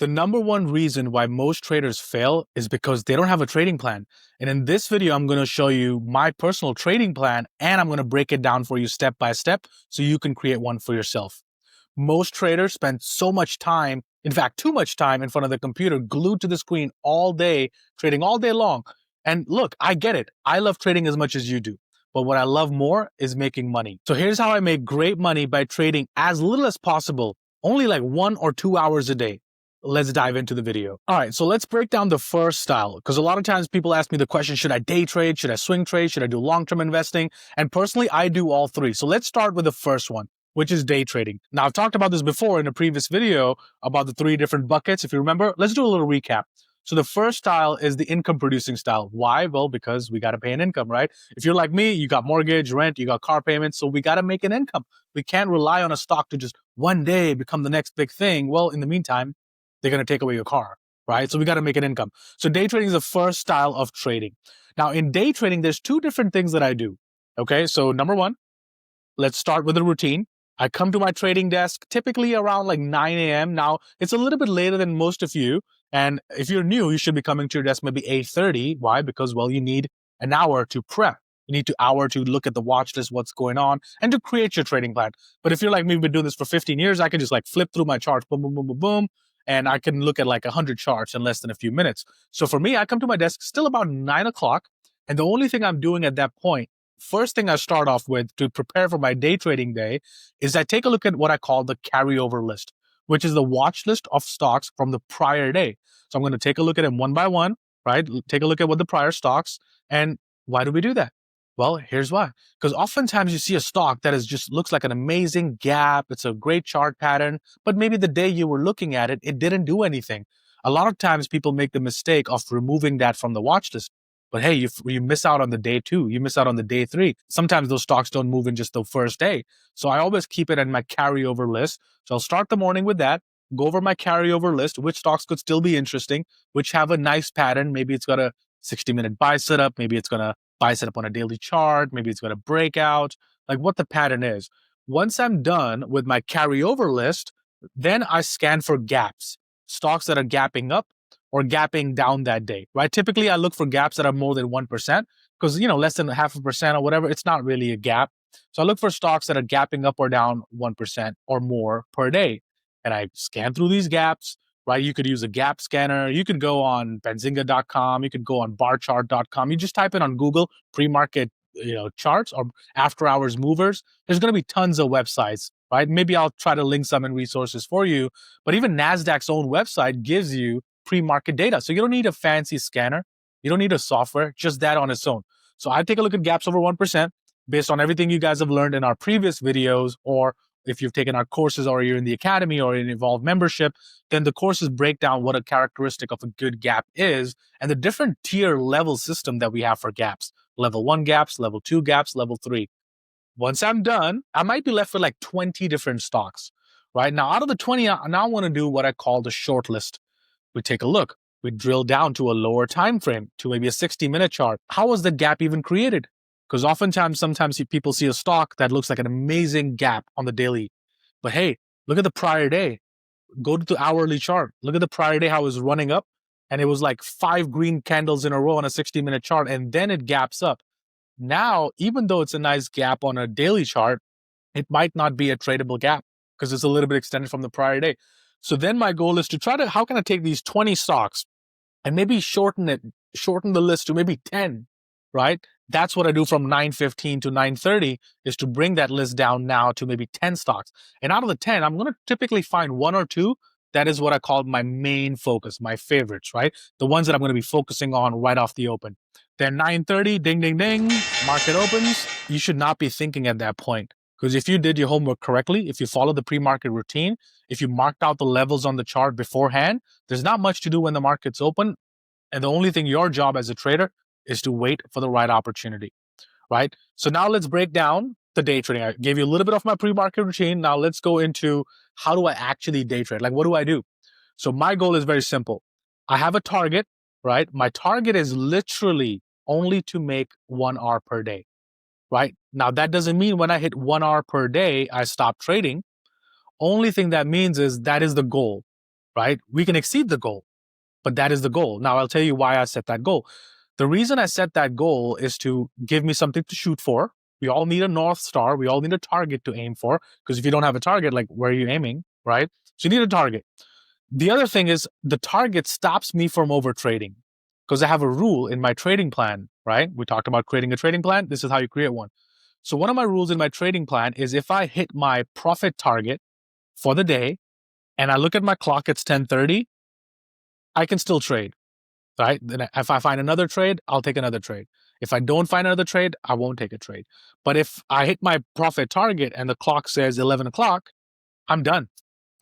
The number one reason why most traders fail is because they don't have a trading plan. And in this video, I'm going to show you my personal trading plan, and I'm going to break it down for you step by step so you can create one for yourself. Most traders spend so much time, in fact, too much time in front of the computer, glued to the screen all day, trading all day long. And look, I get it. I love trading as much as you do. But what I love more is making money. So here's how I make great money by trading as little as possible, only like 1 or 2 hours a day. Let's dive into the video. All right, so let's break down the first style, because a lot of times people ask me the question, should I day trade? Should I swing trade? Should I do long-term investing? And personally, I do all three. So let's start with the first one, which is day trading. Now, I've talked about this before in a previous video about the 3 different buckets. If you remember, let's do a little recap. So the first style is the income producing style. Why? Well, because we got to pay an income, right? If you're like me, you got mortgage, rent, you got car payments, so we got to make an income. We can't rely on a stock to just one day become the next big thing. Well, in the meantime, they're going to take away your car, right? So we got to make an income. So day trading is the first style of trading. Now in day trading, there's 2 different things that I do. Okay, so number 1, let's start with a routine. I come to my trading desk typically around like 9 a.m. Now, it's a little bit later than most of you. And if you're new, you should be coming to your desk maybe 8:30. Why? Because, well, you need an hour to prep. You need an hour to look at the watch list, what's going on, and to create your trading plan. But if you're like me, we've been doing this for 15 years, I can just like flip through my charts, boom, boom, boom, boom, boom, and I can look at like 100 charts in less than a few minutes. So for me, I come to my desk still about 9 o'clock. And the only thing I'm doing at that point, first thing I start off with to prepare for my day trading day is I take a look at what I call the carryover list, which is the watch list of stocks from the prior day. So I'm going to take a look at them one by one, right? Take a look at what the prior stocks. And why do we do that? Well, here's why. Because oftentimes you see a stock that just looks like an amazing gap. It's a great chart pattern, but maybe the day you were looking at it, it didn't do anything. A lot of times people make the mistake of removing that from the watch list. But hey, you miss out on the day 2. You miss out on the day 3. Sometimes those stocks don't move in just the first day. So I always keep it in my carryover list. So I'll start the morning with that, go over my carryover list, which stocks could still be interesting, which have a nice pattern. Maybe it's got a 60-minute buy setup. Maybe it's going to buy setup on a daily chart. Maybe it's going to break out, like what the pattern is. Once I'm done with my carryover list, then I scan for gaps, stocks that are gapping up or gapping down that day, right? Typically, I look for gaps that are more than 1% because, less than 0.5% or whatever, it's not really a gap. So I look for stocks that are gapping up or down 1% or more per day. And I scan through these gaps, right? You could use a gap scanner. You could go on benzinga.com. You could go on barchart.com. You just type in on Google pre-market, charts or after hours movers. There's going to be tons of websites, right? Maybe I'll try to link some in resources for you. But even NASDAQ's own website gives you pre-market data. So you don't need a fancy scanner. You don't need a software, just that on its own. So I take a look at gaps over 1% based on everything you guys have learned in our previous videos, or if you've taken our courses or you're in the academy or in Evolve membership, then the courses break down what a characteristic of a good gap is and the different tier level system that we have for gaps. Level 1 gaps, level 2 gaps, level 3. Once I'm done, I might be left with like 20 different stocks, right? Now, out of the 20, I now want to do what I call the shortlist. We take a look. We drill down to a lower time frame, to maybe a 60-minute chart. How was the gap even created? Because sometimes people see a stock that looks like an amazing gap on the daily. But hey, look at the prior day. Go to the hourly chart. Look at the prior day, how it was running up. And it was like 5 green candles in a row on a 60-minute chart. And then it gaps up. Now, even though it's a nice gap on a daily chart, it might not be a tradable gap because it's a little bit extended from the prior day. So then my goal is to how can I take these 20 stocks and maybe shorten the list to maybe 10, right? That's what I do from 9:15 to 9:30 is to bring that list down now to maybe 10 stocks. And out of the 10, I'm going to typically find 1 or 2. That is what I call my main focus, my favorites, right? The ones that I'm going to be focusing on right off the open. Then 9:30, ding, ding, ding, market opens. You should not be thinking at that point. Because if you did your homework correctly, if you follow the pre-market routine, if you marked out the levels on the chart beforehand, there's not much to do when the market's open. And the only thing your job as a trader is to wait for the right opportunity, right? So now let's break down the day trading. I gave you a little bit of my pre-market routine. Now let's go into how do I actually day trade? Like, what do I do? So my goal is very simple. I have a target, right? My target is literally only to make 1 hour per day. Right? Now, that doesn't mean when I hit 1 hour per day, I stop trading. Only thing that means is that is the goal. right? We can exceed the goal, but that is the goal. Now, I'll tell you why I set that goal. The reason I set that goal is to give me something to shoot for. We all need a North Star. We all need a target to aim for. Because if you don't have a target, like, where are you aiming, right? So you need a target. The other thing is the target stops me from overtrading because I have a rule in my trading plan, right? We talked about creating a trading plan. This is how you create one. So one of my rules in my trading plan is if I hit my profit target for the day and I look at my clock, it's 10:30, I can still trade, right? Then if I find another trade, I'll take another trade. If I don't find another trade, I won't take a trade. But if I hit my profit target and the clock says 11 o'clock, I'm done.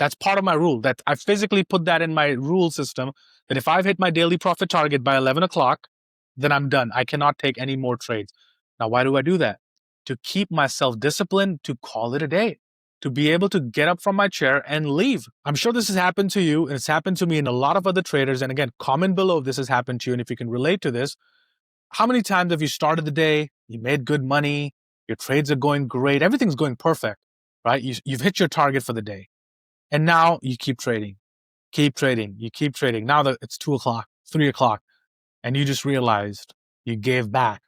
That's part of my rule, that I physically put that in my rule system, that if I've hit my daily profit target by 11 o'clock, then I'm done. I cannot take any more trades. Now, why do I do that? To keep myself disciplined, to call it a day, to be able to get up from my chair and leave. I'm sure this has happened to you, and it's happened to me and a lot of other traders. And again, comment below if this has happened to you and if you can relate to this. How many times have you started the day, you made good money, your trades are going great, everything's going perfect, right? You've hit your target for the day. And now you keep trading, you keep trading. Now that it's 2 o'clock, 3 o'clock, and you just realized you gave back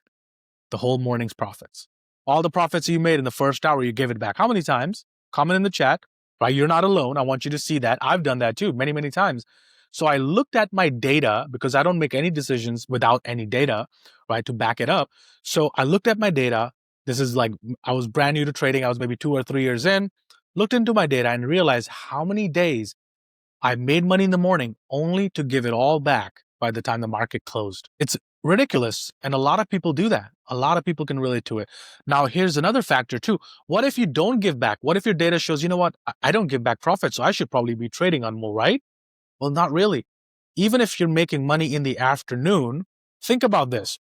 the whole morning's profits. All the profits you made in the first hour, you gave it back. How many times? Comment in the chat, right? You're not alone. I want you to see that. I've done that too, many, many times. So I looked at my data because I don't make any decisions without any data, right, to back it up. So I looked at my data. This is like, I was brand new to trading. I was maybe 2 or 3 years in, looked into my data and realized how many days I made money in the morning only to give it all back by the time the market closed. It's ridiculous. And a lot of people do that. A lot of people can relate to it. Now, here's another factor too. What if you don't give back? What if your data shows, you know what, I don't give back profit, so I should probably be trading on Anmol, right? Well, not really. Even if you're making money in the afternoon, think about this.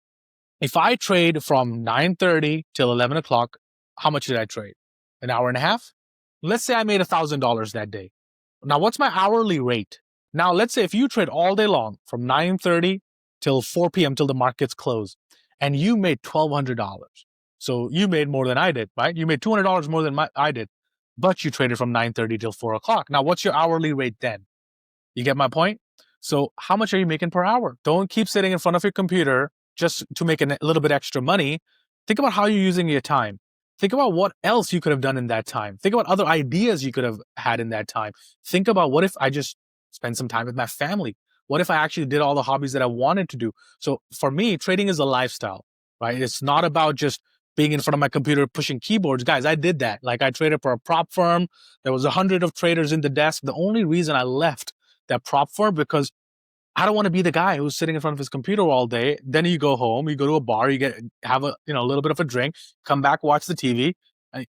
If I trade from 9:30 till 11 o'clock, how much did I trade? An hour and a half? Let's say I made $1,000 that day. Now, what's my hourly rate? Now, let's say if you trade all day long from 9:30 till 4 p.m. till the markets close, and you made $1,200. So you made more than I did, right? You made $200 more than I did, but you traded from 9:30 till 4 o'clock. Now, what's your hourly rate then? You get my point? So how much are you making per hour? Don't keep sitting in front of your computer just to make a little bit extra money. Think about how you're using your time. Think about what else you could have done in that time. Think about other ideas you could have had in that time. Think about, what if I just spend some time with my family? What if I actually did all the hobbies that I wanted to do? So for me, trading is a lifestyle, right? It's not about just being in front of my computer pushing keyboards. Guys, I did that. Like, I traded for a prop firm. There was 100 of traders in the desk. The only reason I left that prop firm because I don't want to be the guy who's sitting in front of his computer all day. Then you go home, you go to a bar, have a little bit of a drink, come back, watch the TV.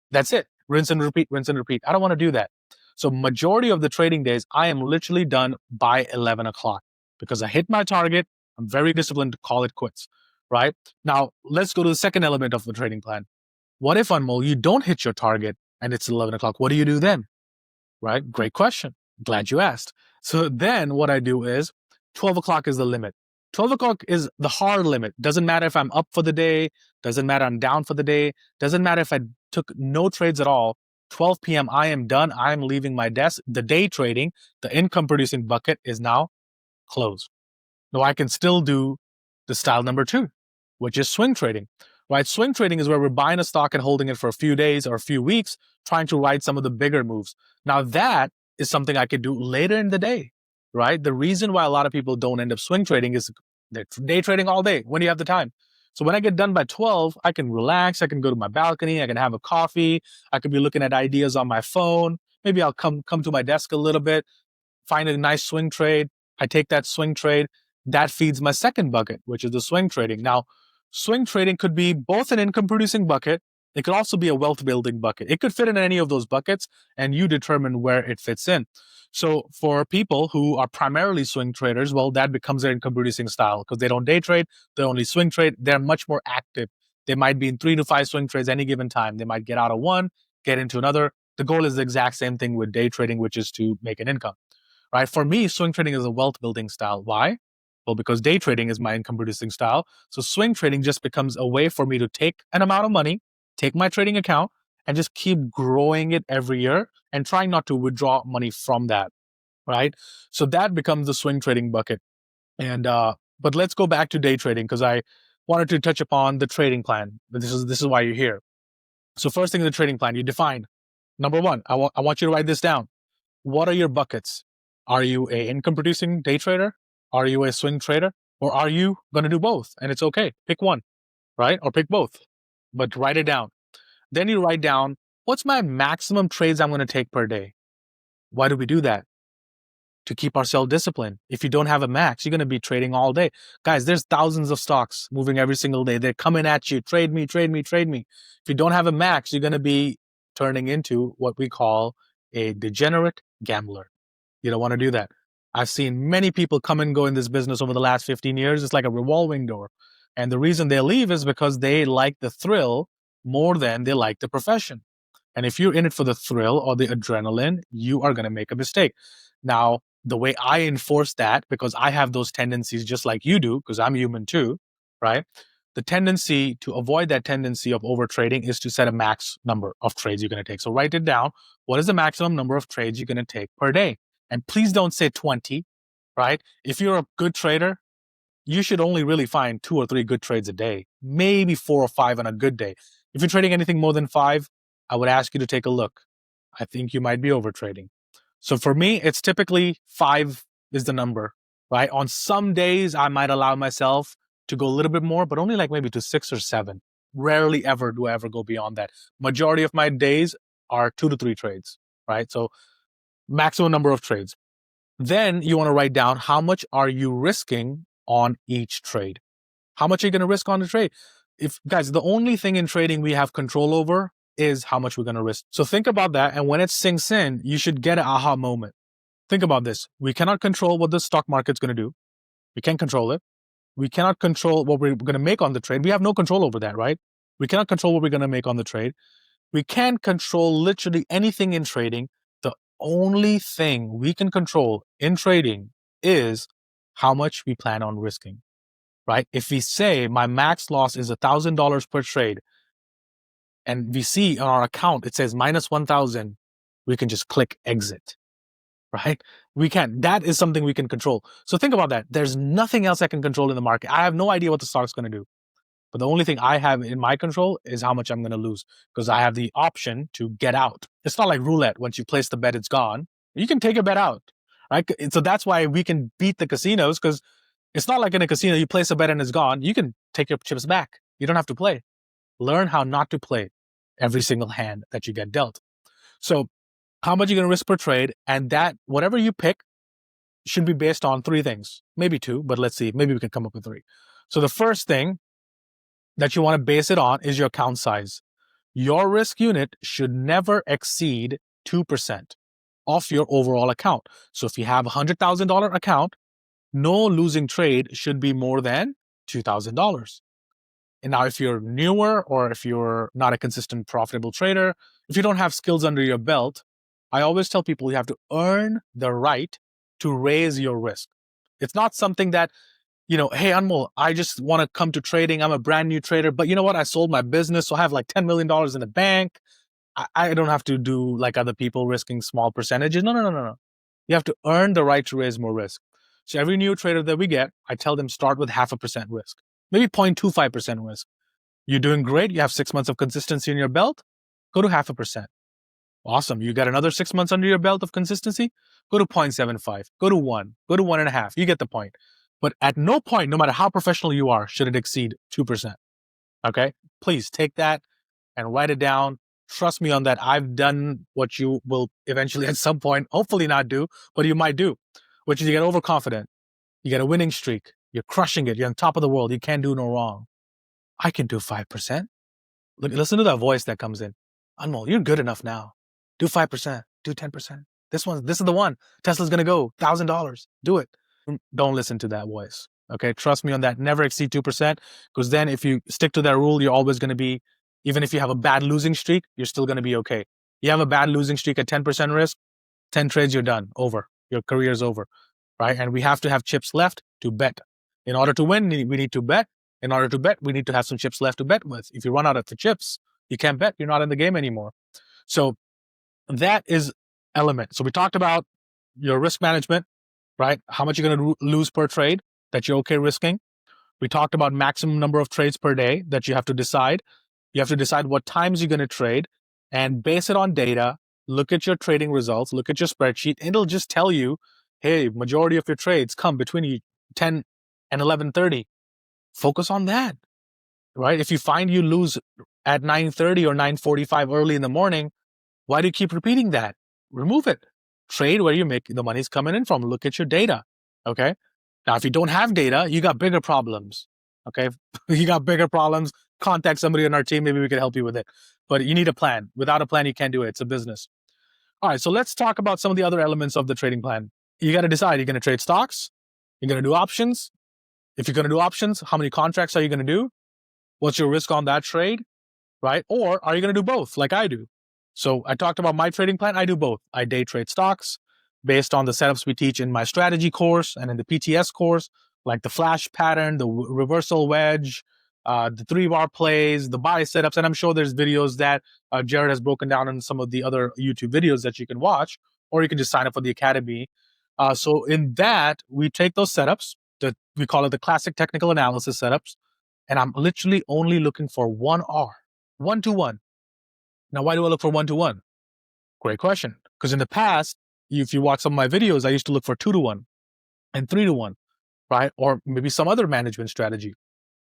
That's it. Rinse and repeat, rinse and repeat. I don't want to do that. So majority of the trading days, I am literally done by 11 o'clock because I hit my target. I'm very disciplined to call it quits, right? Now, let's go to the second element of the trading plan. What if, Anmol, you don't hit your target and it's 11 o'clock? What do you do then? Right? Great question. Glad you asked. So then what I do is 12 o'clock is the limit. 12 o'clock is the hard limit. Doesn't matter if I'm up for the day. Doesn't matter I'm down for the day. Doesn't matter if I took no trades at all. 12 p.m. I am done. I am leaving my desk. The day trading, the income producing bucket is now closed. Now I can still do the style number 2, which is swing trading. Right? Swing trading is where we're buying a stock and holding it for a few days or a few weeks, trying to ride some of the bigger moves. Now that is something I could do later in the day, right? The reason why a lot of people don't end up swing trading is they're day trading all day when you have the time. So when I get done by 12, I can relax. I can go to my balcony. I can have a coffee. I could be looking at ideas on my phone. Maybe I'll come to my desk a little bit, find a nice swing trade. I take that swing trade. That feeds my second bucket, which is the swing trading. Now, swing trading could be both an income producing bucket. It could also be a wealth building bucket. It could fit in any of those buckets, and you determine where it fits in. So for people who are primarily swing traders, well, that becomes their income producing style because they don't day trade. They only swing trade. They're much more active. They might be in 3 to 5 swing trades any given time. They might get out of one, get into another. The goal is the exact same thing with day trading, which is to make an income. Right? For me, swing trading is a wealth building style. Why? Well, because day trading is my income producing style. So swing trading just becomes a way for me to take an amount of money, take my trading account, and just keep growing it every year and trying not to withdraw money from that. right? So that becomes the swing trading bucket. And but let's go back to day trading because I wanted to touch upon the trading plan. This is why you're here. So first thing in the trading plan, you define. Number one, I want you to write this down. What are your buckets? Are you a income producing day trader? Are you a swing trader? Or are you going to do both? And it's okay. Pick one, right? Or pick both. But write it down. Then you write down, what's my maximum trades I'm going to take per day? Why do we do that? To keep ourselves disciplined. If you don't have a max, you're going to be trading all day. Guys, there's thousands of stocks moving every single day. They're coming at you. Trade me, trade me, trade me. If you don't have a max, you're going to be turning into what we call a degenerate gambler. You don't want to do that. I've seen many people come and go in this business over the last 15 years. It's like a revolving door. And the reason they leave is because they like the thrill more than they like the profession. And if you're in it for the thrill or the adrenaline, you are going to make a mistake. Now, the way I enforce that, because I have those tendencies just like you do, because I'm human too, right? The tendency to avoid that tendency of over trading is to set a max number of trades you're going to take. So write it down. What is the maximum number of trades you're going to take per day? And please don't say 20, right? If you're a good trader, you should only really find 2 or 3 good trades a day, maybe 4 or 5 on a good day. If you're trading anything more than 5, I would ask you to take a look. I think you might be over trading. So for me, it's typically 5 is the number, right? On some days, I might allow myself to go a little bit more, but only like maybe to 6 or 7. Rarely ever do I ever go beyond that. Majority of my days are 2 to 3 trades, right? So maximum number of trades. Then you want to write down how much are you risking on each trade. How much are you going to risk on the trade? If guys, the only thing in trading we have control over is how much we're going to risk. So think about that. And when it sinks in, you should get an aha moment. Think about this. We cannot control what the stock market's going to do. We can't control it. We cannot control what we're going to make on the trade. We have no control over that, right? We cannot control what we're going to make on the trade. We can't control literally anything in trading. The only thing we can control in trading is how much we plan on risking, right? If we say my max loss is $1,000 per trade, and we see on our account, it says minus 1,000, we can just click exit, right? We can. That is something we can control. So think about that. There's nothing else I can control in the market. I have no idea what the stock's going to do. But the only thing I have in my control is how much I'm going to lose because I have the option to get out. It's not like roulette. Once you place the bet, it's gone. You can take a bet out, right? So that's why we can beat the casinos because it's not like in a casino, you place a bet and it's gone. You can take your chips back. You don't have to play. Learn how not to play every single hand that you get dealt. So how much are you going to risk per trade? And that whatever you pick should be based on 3 things, maybe 2, but let's see, maybe we can come up with 3. So the first thing that you want to base it on is your account size. Your risk unit should never exceed 2% of your overall account. So if you have a $100,000 account, no losing trade should be more than $2,000. And now if you're newer or if you're not a consistent profitable trader, if you don't have skills under your belt, I always tell people you have to earn the right to raise your risk. It's not something that, hey, Anmol, I just want to come to trading. I'm a brand new trader, but you know what? I sold my business, so I have like $10 million in the bank. I don't have to do like other people risking small percentages. No. You have to earn the right to raise more risk. So every new trader that we get, I tell them start with 0.5% risk, maybe 0.25% risk. You're doing great. You have 6 months of consistency in your belt. Go to 0.5%. Awesome. You got another 6 months under your belt of consistency. Go to 0.75. Go to 1. Go to 1.5. You get the point. But at no point, no matter how professional you are, should it exceed 2%. Okay? Please take that and write it down. Trust me on that. I've done what you will eventually at some point, hopefully not do, but you might do, which is you get overconfident. You get a winning streak. You're crushing it. You're on top of the world. You can't do no wrong. I can do 5%. Listen to that voice that comes in. Anmol, you're good enough now. Do 5%. Do 10%. This is the one. Tesla's going to go $1,000. Do it. Don't listen to that voice. Okay. Trust me on that. Never exceed 2%. Because then if you stick to that rule, you're always going to be, even if you have a bad losing streak, you're still going to be okay. You have a bad losing streak at 10% risk, 10 trades, you're done. Over. Your career's over. Right. And we have to have chips left to bet. In order to win, we need to bet. In order to bet, we need to have some chips left to bet with. If you run out of the chips, you can't bet. You're not in the game anymore. So that is element. So we talked about your risk management, right? How much you're going to lose per trade that you're okay risking. We talked about maximum number of trades per day that you have to decide. You have to decide what times you're going to trade and base it on data. Look at your trading results, look at your spreadsheet, and it'll just tell you, hey, majority of your trades come between 10 and 11:30. Focus on that, right? If you find you lose at 9:30 or 9:45 early in the morning, why do you keep repeating that? Remove it. Trade where you make the money's coming in from. Look at your data. Okay. Now, if you don't have data, you got bigger problems. Okay. You got bigger problems. Contact somebody on our team. Maybe we can help you with it. But you need a plan. Without a plan, you can't do it. It's a business. All right. So let's talk about some of the other elements of the trading plan. You got to decide, you're going to trade stocks. You're going to do options. If you're going to do options, how many contracts are you going to do? What's your risk on that trade? Right? Or are you going to do both like I do? So I talked about my trading plan. I do both. I day trade stocks based on the setups we teach in my strategy course and in the PTS course, like the flash pattern, the reversal wedge, the 3-bar plays, the buy setups. And I'm sure there's videos that Jared has broken down in some of the other YouTube videos that you can watch, or you can just sign up for the academy. So in that, we take those setups, we call it the classic technical analysis setups, and I'm literally only looking for 1R, 1-to-1. Now, why do I look for 1-to-1? Great question. Because in the past, if you watch some of my videos, I used to look for 2-to-1 and 3-to-1, right? Or maybe some other management strategy.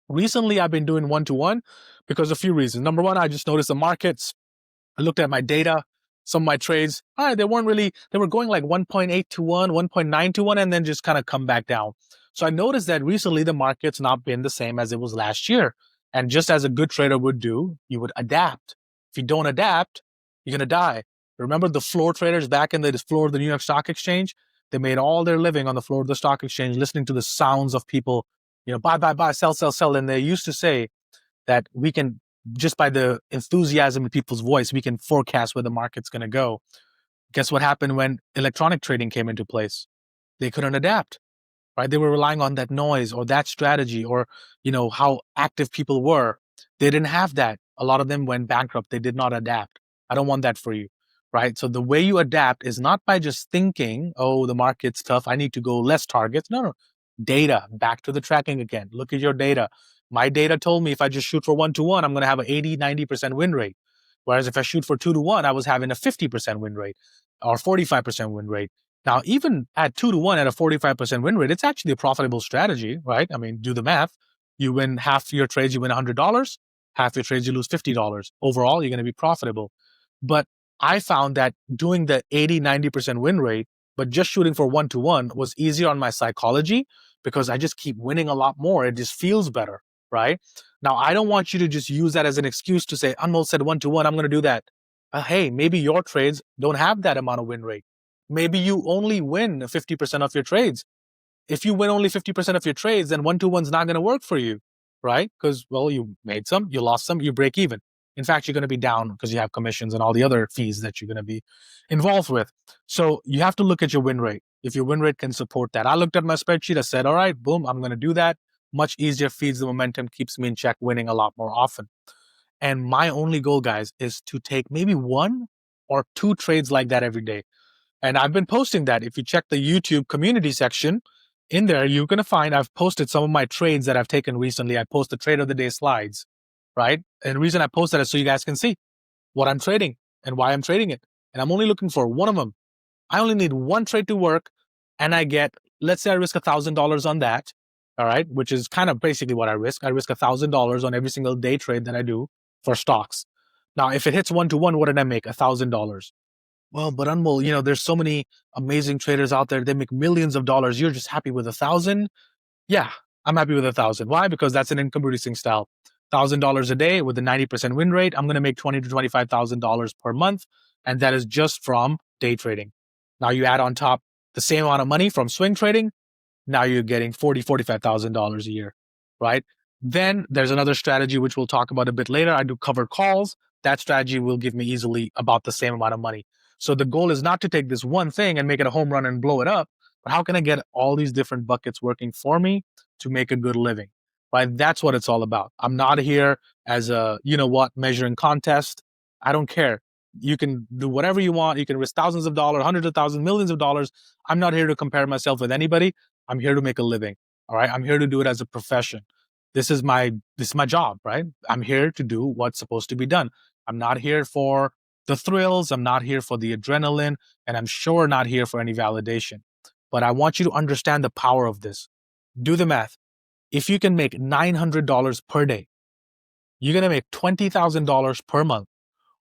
Recently, I've been doing 1-to-1 because of a few reasons. Number one, I just noticed the markets. I looked at my data, some of my trades. They were going like 1.8-to-1, 1.9-to-1, and then just kind of come back down. So I noticed that recently the market's not been the same as it was last year. And just as a good trader would do, you would adapt. If you don't adapt, you're going to die. Remember the floor traders back in the floor of the New York Stock Exchange? They made all their living on the floor of the stock exchange, listening to the sounds of people, buy, sell, sell, sell. And they used to say that we can, just by the enthusiasm in people's voice, we can forecast where the market's going to go. Guess what happened when electronic trading came into place? They couldn't adapt. Right? They were relying on that noise or that strategy or, how active people were. They didn't have that. A lot of them went bankrupt. They did not adapt. I don't want that for you, right? So the way you adapt is not by just thinking, oh, the market's tough, I need to go less targets. No. Data, back to the tracking again. Look at your data. My data told me if I just shoot for 1-to-1, I'm going to have an 80, 90% win rate. Whereas if I shoot for 2-to-1, I was having a 50% win rate or 45% win rate. Now, even at 2-to-1 at a 45% win rate, it's actually a profitable strategy, right? I mean, do the math. You win half your trades, you win $100. Half your trades, you lose $50. Overall, you're going to be profitable. But I found that doing the 80, 90% win rate, but just shooting for 1-to-1 was easier on my psychology because I just keep winning a lot more. It just feels better, right? Now, I don't want you to just use that as an excuse to say, Anmol said 1-to-1, I'm going to do that. Hey, maybe your trades don't have that amount of win rate. Maybe you only win 50% of your trades. If you win only 50% of your trades, then 1-to-1's not going to work for you, right? Because, well, you made some, you lost some, you break even. In fact, you're going to be down because you have commissions and all the other fees that you're going to be involved with. So you have to look at your win rate. If your win rate can support that. I looked at my spreadsheet. I said, all right, boom, I'm going to do that. Much easier, feeds the momentum, keeps me in check, winning a lot more often. And my only goal, guys, is to take maybe 1 or 2 trades like that every day. And I've been posting that. If you check the YouTube community section, in there, you're going to find I've posted some of my trades that I've taken recently. I post the trade of the day slides, right? And the reason I post that is so you guys can see what I'm trading and why I'm trading it. And I'm only looking for one of them. I only need 1 trade to work. And I get, let's say I risk $1,000 on that. All right. Which is kind of basically what I risk. I risk $1,000 on every single day trade that I do for stocks. Now, if it hits 1-to-1, what did I make? $1,000. Well, but Anmol, there's so many amazing traders out there. They make millions of dollars. You're just happy with 1,000? Yeah, I'm happy with 1,000. Why? Because that's an income producing style. $1,000 a day with a 90% win rate. I'm going to make $20,000 to $25,000 per month. And that is just from day trading. Now you add on top the same amount of money from swing trading. Now you're getting $40,000, $45,000 a year, right? Then there's another strategy, which we'll talk about a bit later. I do covered calls. That strategy will give me easily about the same amount of money. So the goal is not to take this one thing and make it a home run and blow it up, but how can I get all these different buckets working for me to make a good living, right? That's what it's all about. I'm not here as a, measuring contest. I don't care. You can do whatever you want. You can risk thousands of dollars, hundreds of thousands, millions of dollars. I'm not here to compare myself with anybody. I'm here to make a living. All right. I'm here to do it as a profession. This is my job, right? I'm here to do what's supposed to be done. I'm not here for the thrills. I'm not here for the adrenaline, and I'm sure not here for any validation. But I want you to understand the power of this. Do the math. If you can make $900 per day, you're going to make $20,000 per month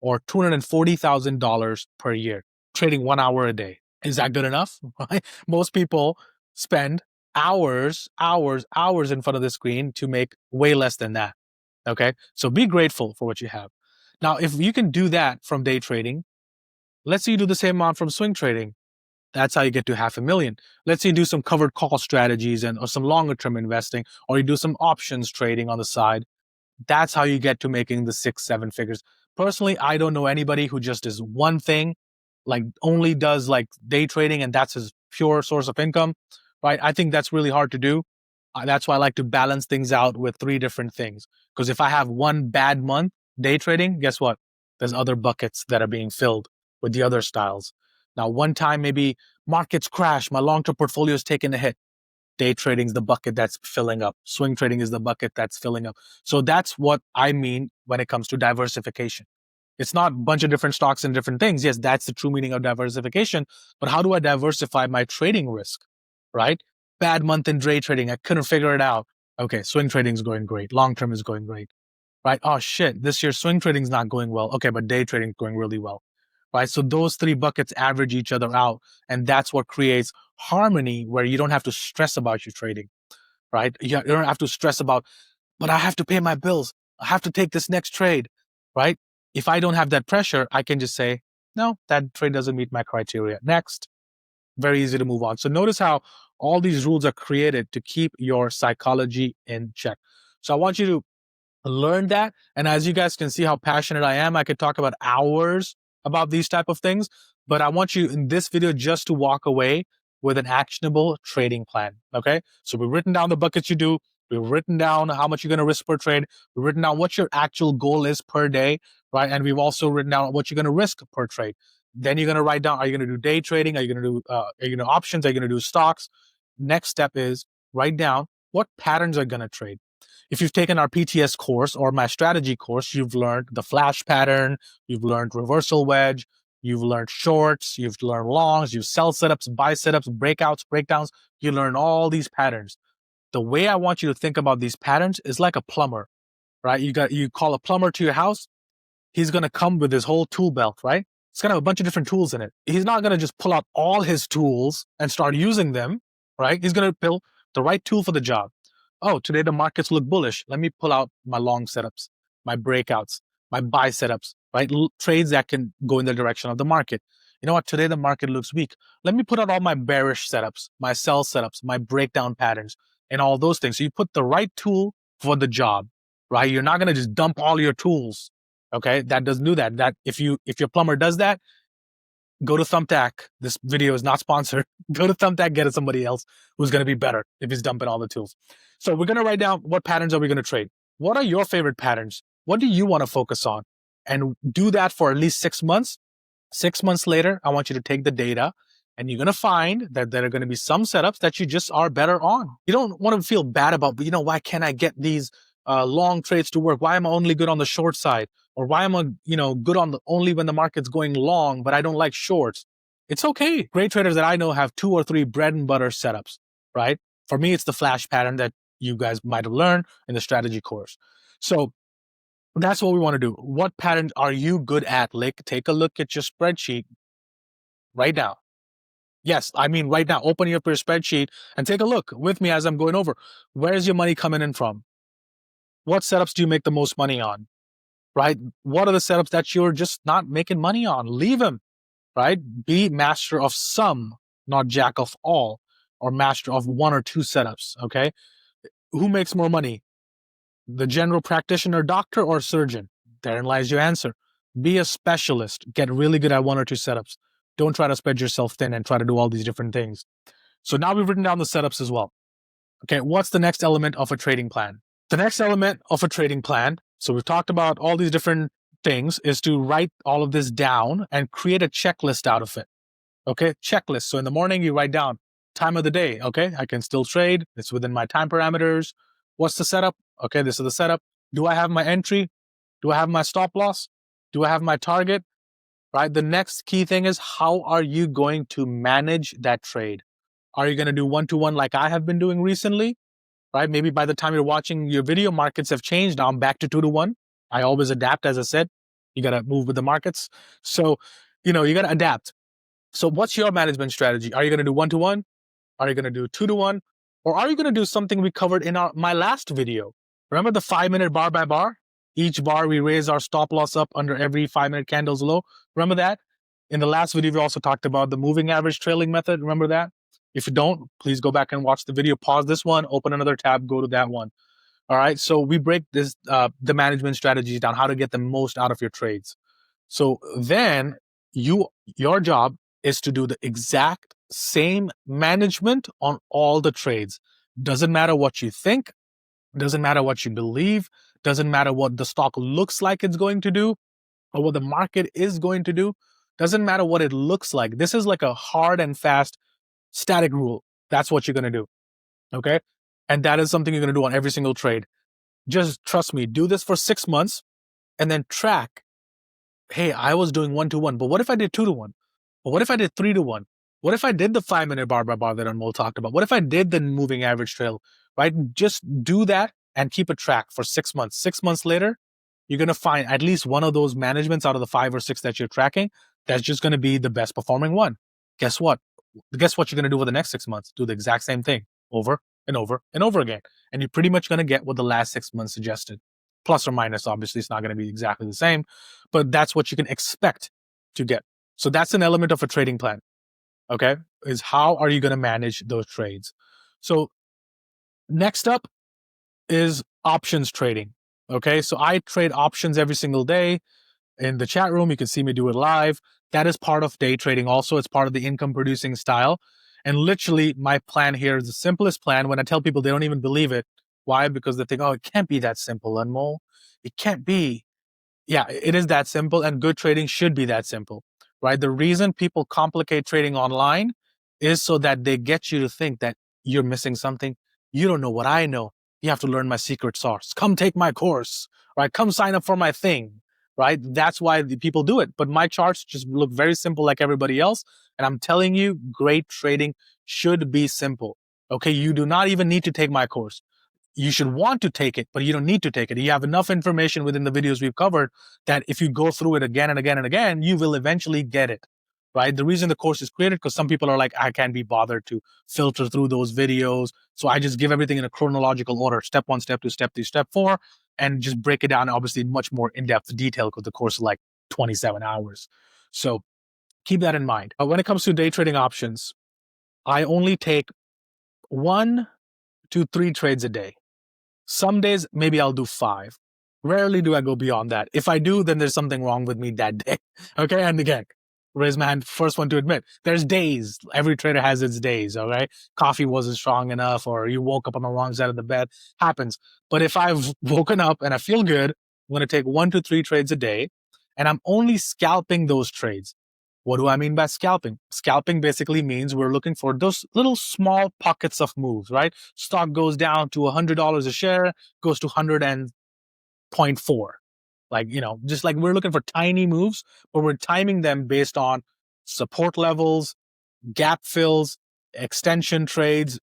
or $240,000 per year trading 1 hour a day. Is that good enough? Right? Most people spend hours in front of the screen to make way less than that. Okay. So be grateful for what you have. Now, if you can do that from day trading, let's say you do the same amount from swing trading. That's how you get to $500,000. Let's say you do some covered call strategies or some longer term investing, or you do some options trading on the side. That's how you get to making the 6-7 figures. Personally, I don't know anybody who just does one thing, like only does like day trading, and that's his pure source of income, right? I think that's really hard to do. That's why I like to balance things out with 3 different things. Because if I have one bad month day trading, guess what? There's other buckets that are being filled with the other styles. Now, one time maybe markets crash, my long-term portfolio is taking a hit. Day trading is the bucket that's filling up. Swing trading is the bucket that's filling up. So that's what I mean when it comes to diversification. It's not a bunch of different stocks and different things. Yes, that's the true meaning of diversification. But how do I diversify my trading risk, right? Bad month in day trading. I couldn't figure it out. Okay, swing trading is going great. Long term is going great, right? Oh shit, this year swing trading is not going well. Okay, but day trading is going really well, right? So those 3 buckets average each other out. And that's what creates harmony where you don't have to stress about your trading, right? You don't have to stress about, but I have to pay my bills. I have to take this next trade, right? If I don't have that pressure, I can just say, no, that trade doesn't meet my criteria. Next. Very easy to move on. So notice how all these rules are created to keep your psychology in check. So I want you to learn that. And as you guys can see how passionate I am, I could talk about hours about these type of things, but I want you in this video just to walk away with an actionable trading plan. Okay. So we've written down the buckets you do. We've written down how much you're going to risk per trade. We've written down what your actual goal is per day, right? And we've also written down what you're going to risk per trade. Then you're going to write down, are you going to do day trading? Are you going to do options? Are you going to do stocks? Next step is write down what patterns are going to trade. If you've taken our PTS course or my strategy course, you've learned the flash pattern, you've learned reversal wedge, you've learned shorts, you've learned longs, you've sell setups, buy setups, breakouts, breakdowns. You learn all these patterns. The way I want you to think about these patterns is like a plumber, right? You call a plumber to your house. He's going to come with his whole tool belt, right? It's going to have a bunch of different tools in it. He's not going to just pull out all his tools and start using them, right? He's going to pull the right tool for the job. Oh, today the markets look bullish. Let me pull out my long setups, my breakouts, my buy setups, right? Trades that can go in the direction of the market. You know what? Today the market looks weak. Let me put out all my bearish setups, my sell setups, my breakdown patterns, and all those things. So you put the right tool for the job, right? You're not going to just dump all your tools. Okay. That doesn't do that. That if your plumber does that, go to Thumbtack. This video is not sponsored. Go to Thumbtack, get it somebody else who's going to be better if he's dumping all the tools. So we're going to write down what patterns are we going to trade. What are your favorite patterns? What do you want to focus on? And do that for at least 6 months. 6 months later, I want you to take the data and you're going to find that there are going to be some setups that you just are better on. You don't want to feel bad about, but why can't I get these long trades to work? Why am I only good on the short side? Or why am I, good on only when the market's going long, but I don't like shorts? It's okay. Great traders that I know have 2 or 3 bread and butter setups, right? For me, it's the flash pattern that you guys might have learned in the strategy course. So that's what we want to do. What patterns are you good at? Take a look at your spreadsheet right now. Yes, I mean right now. Open up your spreadsheet and take a look with me as I'm going over. Where is your money coming in from? What setups do you make the most money on? Right? What are the setups that you're just not making money on? Leave them, right? Be master of some, not jack of all, or master of 1 or 2 setups, okay? Who makes more money? The general practitioner, doctor, or surgeon? Therein lies your answer. Be a specialist. Get really good at 1 or 2 setups. Don't try to spread yourself thin and try to do all these different things. So now we've written down the setups as well. Okay, what's the next element of a trading plan? The next element of a trading plan, so we've talked about all these different things is to write all of this down and create a checklist out of it. Okay, checklist. So in the morning, you write down time of the day. Okay, I can still trade. It's within my time parameters. What's the setup? Okay, this is the setup. Do I have my entry? Do I have my stop loss? Do I have my target? Right. The next key thing is, how are you going to manage that trade? Are you going to do one-to-one like I have been doing recently? Right. Maybe by the time you're watching your video, markets have changed. Now I'm back to 2-to-1. I always adapt, as I said. You got to move with the markets. So, you got to adapt. So what's your management strategy? Are you going to do 1-to-1? Are you going to do 2-to-1? Or are you going to do something we covered in my last video? Remember the 5-minute bar by bar? Each bar, we raise our stop loss up under every 5-minute candle's low. Remember that? In the last video, we also talked about the moving average trailing method. Remember that? If you don't, please go back and watch the video. Pause this one, open another tab, go to that one. All right. So we break this the management strategies down, how to get the most out of your trades. So then your job is to do the exact same management on all the trades. Doesn't matter what you think, doesn't matter what you believe, doesn't matter what the stock looks like it's going to do or what the market is going to do. Doesn't matter what it looks like. This is like a hard and fast static rule. That's what you're going to do. Okay. And that is something you're going to do on every single trade. Just trust me, do this for 6 months and then track. Hey, I was doing 1-to-1, but what if I did 2-to-1? But what if I did 3-to-1? What if I did the 5-minute bar by bar that Anmol talked about? What if I did the moving average trail, right? Just do that and keep a track for 6 months. 6 months later, you're going to find at least one of those managements out of the 5 or 6 that you're tracking that's just going to be the best performing one. Guess what? Guess what you're going to do for the next 6 months? Do the exact same thing over and over and over again. And you're pretty much going to get what the last 6 months suggested. Plus or minus, obviously, it's not going to be exactly the same, but that's what you can expect to get. So that's an element of a trading plan. Okay, is how are you going to manage those trades? So next up is options trading. Okay, so I trade options every single day. In the chat room, you can see me do it live. That is part of day trading also. It's part of the income producing style. And literally, my plan here is the simplest plan. When I tell people, they don't even believe it. Why? Because they think, oh, it can't be that simple, Anmol. It can't be. Yeah, it is that simple, and good trading should be that simple, right? The reason people complicate trading online is so that they get you to think that you're missing something. You don't know what I know. You have to learn my secret sauce. Come take my course, right? Come sign up for my thing, right? That's why the people do it. But my charts just look very simple like everybody else. And I'm telling you, great trading should be simple. Okay, you do not even need to take my course. You should want to take it, but you don't need to take it. You have enough information within the videos we've covered that if you go through it again and again and again, you will eventually get it, right? The reason the course is created, because some people are like, I can't be bothered to filter through those videos. So I just give everything in a chronological order, step 1, step 2, step 3, step 4, and just break it down, obviously, in much more in-depth detail because the course is like 27 hours. So keep that in mind. When it comes to day trading options, I only take 1 to 3 trades a day. Some days, maybe I'll do 5. Rarely do I go beyond that. If I do, then there's something wrong with me that day. Okay, and again, raise my hand, first one to admit. There's days. Every trader has its days, all right? Coffee wasn't strong enough, or you woke up on the wrong side of the bed. Happens. But if I've woken up and I feel good, I'm going to take 1 to 3 trades a day, and I'm only scalping those trades. What do I mean by scalping? Scalping basically means we're looking for those little small pockets of moves, right? Stock goes down to $100 a share, goes to 100.4. Like, just like we're looking for tiny moves, but we're timing them based on support levels, gap fills, extension trades,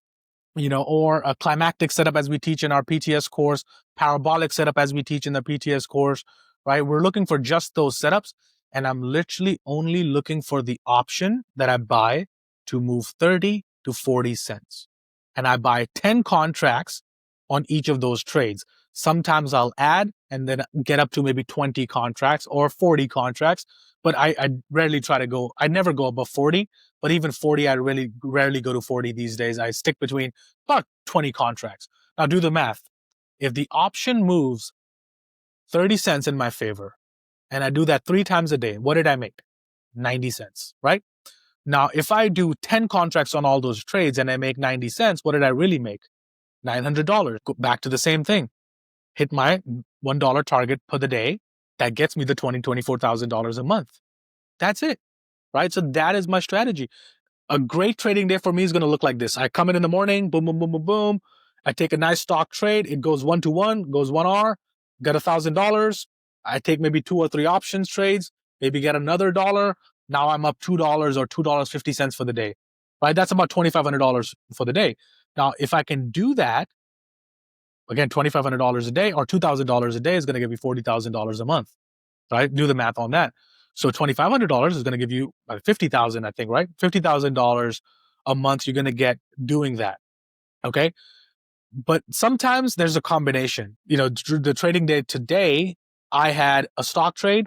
or a climactic setup as we teach in our PTS course, parabolic setup as we teach in the PTS course, right? We're looking for just those setups. And I'm literally only looking for the option that I buy to move 30 to 40 cents. And I buy 10 contracts on each of those trades. Sometimes I'll add and then get up to maybe 20 contracts or 40 contracts. But I rarely I never go above 40. But even 40, I really rarely go to 40 these days. I stick between about 20 contracts. Now do the math. If the option moves 30 cents in my favor, and I do that 3 times a day, what did I make? 90 cents, right? Now, if I do 10 contracts on all those trades and I make 90 cents, what did I really make? $900. Go back to the same thing. Hit my $1 target per the day. that gets me the $24,000 a month. That's it, right? So that is my strategy. A great trading day for me is going to look like this. I come in the morning, boom, boom, boom, boom, boom. I take a nice stock trade. It goes 1-to-1, goes 1 hour, got $1,000. I take maybe 2 or 3 options trades, maybe get another dollar. Now I'm up $2 or $2.50 for the day, right? That's about $2,500 for the day. Now, if I can do that, again, $2,500 a day or $2,000 a day is going to give you $40,000 a month, right? Do the math on that. So $2,500 is going to give you $50,000, I think, right? $50,000 a month you're going to get doing that. Okay. But sometimes there's a combination. You know, the trading day today, I had a stock trade,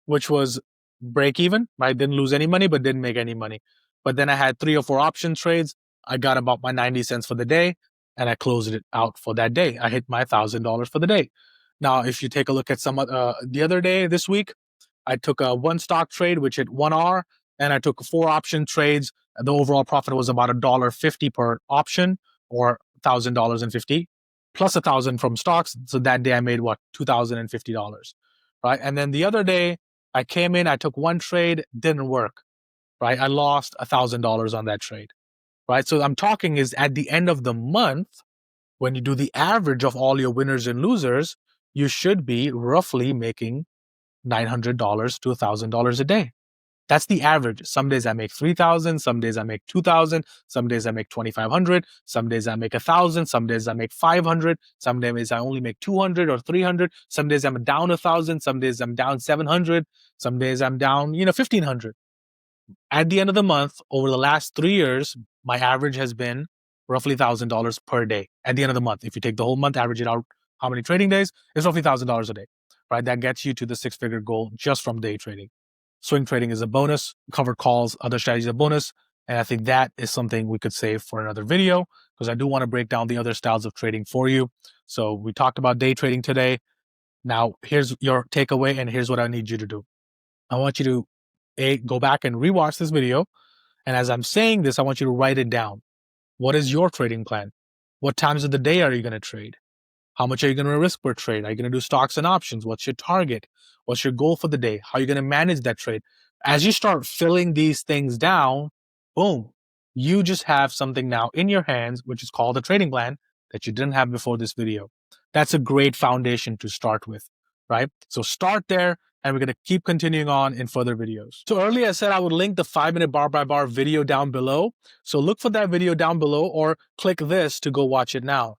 which was break even. I didn't lose any money, but didn't make any money. But then I had 3 or 4 option trades. I got about my 90 cents for the day and I closed it out for that day. I hit my $1,000 for the day. Now, if you take a look at the other day this week, I took a 1 stock trade, which hit 1 hour, and I took 4 option trades. The overall profit was about $1.50 per option, or $1,050 plus 1,000 from stocks. So that day I made what, $2,050, right? And then the other day I came in, I took 1 trade, didn't work, right? I lost $1,000 on that trade, right? So I'm talking is at the end of the month, when you do the average of all your winners and losers, you should be roughly making $900 to $1,000 a day. That's the average. Some days I make 3,000, some days I make 2,000, some days I make 2,500, some days I make 1,000, some days I make 500, some days I only make 200 or 300, some days I'm down 1,000, some days I'm down 700, some days I'm down, 1,500. At the end of the month, over the last 3 years, my average has been roughly $1,000 per day at the end of the month. If you take the whole month, average it out, how many trading days? It's roughly $1,000 a day, right? That gets you to the 6-figure goal just from day trading. Swing trading is a bonus. Covered calls, other strategies, a bonus. And I think that is something we could save for another video, because I do want to break down the other styles of trading for you. So we talked about day trading today. Now, here's your takeaway, and here's what I need you to do. I want you to go back and rewatch this video. And as I'm saying this, I want you to write it down. What is your trading plan? What times of the day are you going to trade? How much are you going to risk per trade? Are you going to do stocks and options? What's your target? What's your goal for the day? How are you going to manage that trade? As you start filling these things down, boom, you just have something now in your hands, which is called a trading plan that you didn't have before this video. That's a great foundation to start with, right? So start there, and we're going to keep continuing on in further videos. So earlier I said I would link the 5-minute bar by bar video down below. So look for that video down below, or click this to go watch it now.